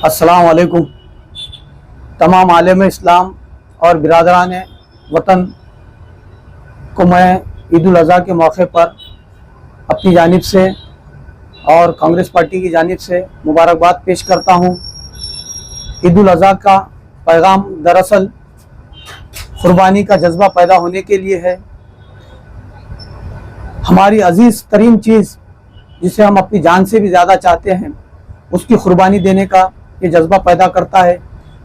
अस्सलाम वालेकुम। तमाम आलम इस्लाम और बिरादरान वतन को मैं ईद उल अज़हा के मौके पर अपनी जानिब से और कांग्रेस पार्टी की जानिब से मुबारकबाद पेश करता हूँ। ईद उल अज़हा का पैगाम दरअसल क़ुरबानी का जज्बा पैदा होने के लिए है। हमारी अजीज़ तरीन चीज़ जिसे हम अपनी जान से भी ज़्यादा चाहते हैं, उसकी क़ुरबानी देने का ये जज्बा पैदा करता है।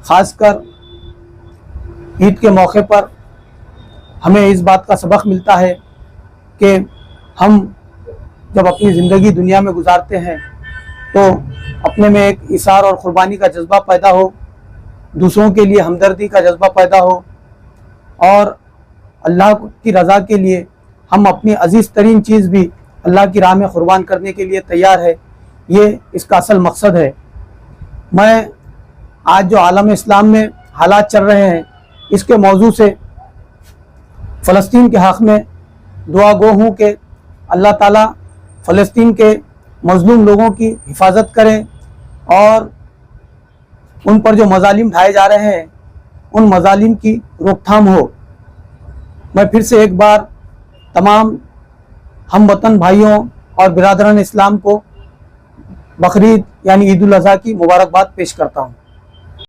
ख़ासकर ईद के मौके पर हमें इस बात का सबक मिलता है कि हम जब अपनी ज़िंदगी दुनिया में गुजारते हैं तो अपने में एक इसार और क़ुरबानी का जज्बा पैदा हो, दूसरों के लिए हमदर्दी का जज्बा पैदा हो और अल्लाह की रज़ा के लिए हम अपनी अजीज़ तरीन चीज़ भी अल्लाह की राह में क़ुरबान करने के लिए तैयार है। ये इसका असल मकसद है। मैं आज जो आलम इस्लाम में हालात चल रहे हैं, इसके मौजू से फ़लस्तीन के हक़ में दुआ गो हूँ कि अल्लाह ताला फ़लस्तीन के मज़लूम लोगों की हिफाजत करें और उन पर जो मज़ालिम ढाए जा रहे हैं, उन मज़ालिम की रोकथाम हो। मैं फिर से एक बार तमाम हम वतन भाइयों और बिरादरान इस्लाम को बकरीद यानी ईद उल अज़हा की मुबारकबाद पेश करता हूँ।